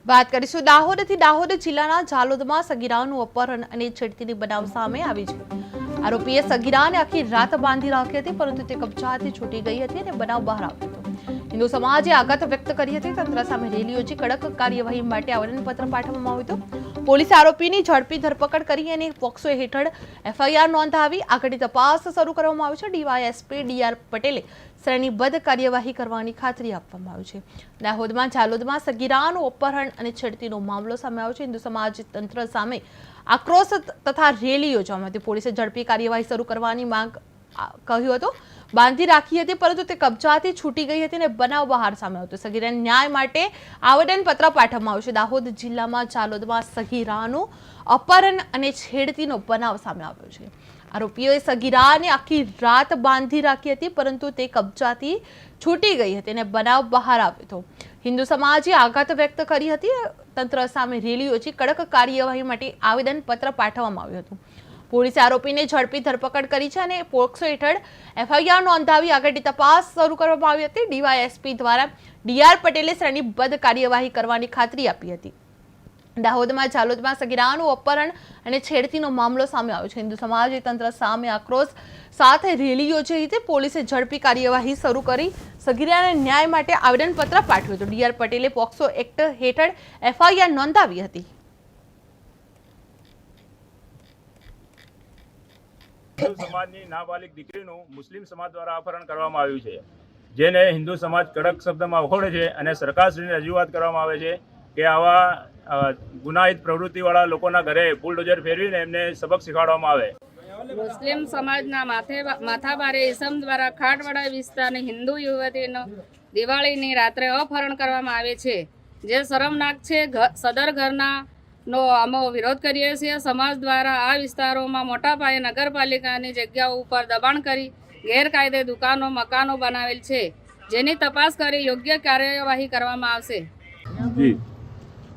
વાત કરીશું દાહોદથી દાહોદ જિલ્લાના ઝાલોદમાં સગીરાનું અપહરણ અને છેડતીની બનાવ સામે આવી છે। આરોપીએ સગીરાને આખી રાત બાંધી રાખી હતી, પરંતુ તે કબજાથી છૂટી ગઈ હતી અને બનાવ બહાર આવ્યો હતો। હિન્દુ સમાજે આઘાત વ્યક્ત કરી હતી। તંત્ર સામે રેલી યોજી કડક કાર્યવાહી માટે આવેદનપત્ર પાઠવવામાં આવ્યું હતું। પોલીસે આરોપીની ઝડપી ધરપકડ કરી અને પોક્સો હેઠળ એફઆઈઆર નોંધાવી આગળની તપાસ શરૂ કરવામાં આવી છે। ડીવાયએસપી ડીઆર પટેલે શ્રેણીબદ્ધ કાર્યવાહી કરવાની ખાતરી આપવામાં આવી છે। દાહોદમાં ઝાલોદમાં સગીરાનું અપહરણ અને છેડતીનો મામલો સામે આવ્યો છે। હિન્દુ સમાજ તંત્ર સામે આક્રોશ તથા રેલી યોજવામાં હતી। પોલીસે ઝડપી કાર્યવાહી શરૂ કરવાની માંગ કહ્યું હતું। બાંધી રાખી હતી, પરંતુ તે કબજાથી છૂટી ગઈ હતી અને બનાવ બહાર સામે આવ્યો હતો। સગીરાને ન્યાય માટે આવેદનપત્ર પાઠવવામાં આવ્યું છે। દાહોદ જિલ્લામાં ઝાલોદમાં સગીરાનું અપહરણ અને છેડતીનો બનાવ સામે આવ્યો છે। આરોપીઓએ સગીરાને આખી રાત બાંધી રાખી હતી, પરંતુ તે કબજાથી છૂટી ગઈ હતી અને બનાવ બહાર આવ્યો હતો। હિન્દુ સમાજે આઘાત વ્યક્ત કરી હતી। તંત્ર સામે રેલી યોજી કડક કાર્યવાહી માટે આવેદનપત્ર પાઠવવામાં આવ્યું હતું। પોલીસે આરોપીને ઝડપી ધરપકડ કરી છે અને પોક્સો હેઠળ એફઆઈઆર નોંધાવી આગળની તપાસ શરૂ કરવામાં આવી હતી। ડીવાયએસપી દ્વારા ડીઆર પટેલે શ્રેણીબદ્ધ કાર્યવાહી કરવાની ખાતરી આપી હતી। દાહોદમાં ઝાલોદમાં સગીરાનું અપહરણ અને છેડતીનો મામલો સામે આવ્યો છે। હિન્દુ સમાજે તંત્ર સામે આક્રોશ સાથે રેલી યોજી હતી। પોલીસે ઝડપી કાર્યવાહી શરૂ કરી સગીરાને ન્યાય માટે આવેદનપત્ર પાઠવ્યું હતું। ડીઆર પટેલે પોક્સો એક્ટ હેઠળ એફઆઈઆર નોંધાવી હતી। હિન્દુ સમાજની નાબાલિગ દીકરીનું મુસ્લિમ સમાજ દ્વારા અપહરણ કરવામાં આવ્યું છે, જેને હિન્દુ સમાજ કડક શબ્દમાં વખોડે છે અને સરકારશ્રીને રજૂઆત કરવામાં આવે છે કે આવા ગુનાહિત પ્રવૃત્તિવાળા લોકોના ઘરે બુલડોઝર ફેરવીને એમને સબક શીખવાડવામાં આવે। મુસ્લિમ સમાજના માથાભારે ઇસમ દ્વારા ખાટવાડા વિસ્તારની હિન્દુ યુવતીનો દિવાળીની રાત્રે અપહરણ કરવામાં આવે છે, જે શરમનાક છે। સદર ઘરના નો અમે વિરોધ કરીએ છીએ। સમાજ દ્વારા આ વિસ્તારોમાં મોટા પાયે નગરપાલિકાની જગ્યાઓ ઉપર દબાણ કરી ગેરકાયદે દુકાનો મકાનો બનાવેલ છે, જેની તપાસ કરી યોગ્ય કાર્યવાહી કરવામાં આવશે।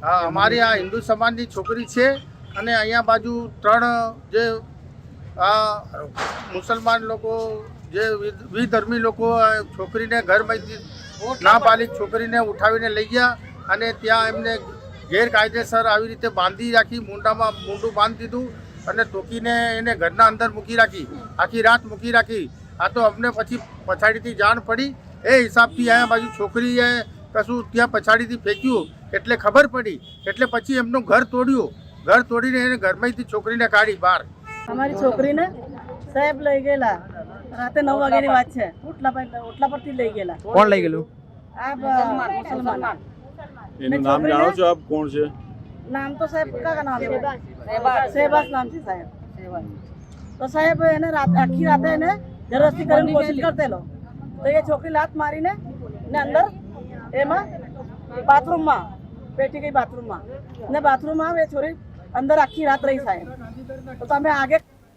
હા, અમારી આ હિન્દુ સમાજની છોકરી છે અને અહીંયા બાજુ ત્રણ જે આ મુસલમાન લોકો જે વિધર્મી લોકો છોકરીને ઘરમાંથી નાબાલિગ છોકરીને ઉઠાવીને લઈ ગયા અને ત્યાં એમને ગેરકાયદેસર આવી રીતે બાંધી રાખી, મૂંઢું બાંધી દીધું અને ટોકીને એને ઘરના અંદર મૂકી રાખી, આખી રાત મૂકી રાખી। આ તો અમને પછી પછાડીથી જાણ પડી, એ હિસાબથી અહીંયા બાજુ છોકરીએ કશું ત્યાં પછાડીથી ફેંક્યું એટલે ખબર પડી, એટલે પછી એમનું ઘર તોડ્યું। ઘર તોડીને એને ઘરમાંથી છોકરીને કાઢી બહાર। અમારી છોકરીને સાહેબ લઈ ગયેલા રાતે 9 વાગ્યાની વાત છે। ઓટલા પરથી લઈ ગયેલા। કોણ લઈ ગયેલું? આ મુસલમાન। એનું નામ જાણો છો આપ? કોણ છે નામ? તો સાહેબ કાકા નામ છે, શહેબાઝ નામ છે સાહેબ। તો સાહેબ એને આખી રાતે એને જબરદસ્તી કરવાની કોશિશ કરતેલો, તો એ છોકરી લાત મારીને ને અંદર એમાં બાથરૂમમાં પેટી ગઈ, બાથરૂમમાં ને બાથરૂમમાં એ છોરી અંદર આખી રાત રહી સાહેબ। તો તમે આગે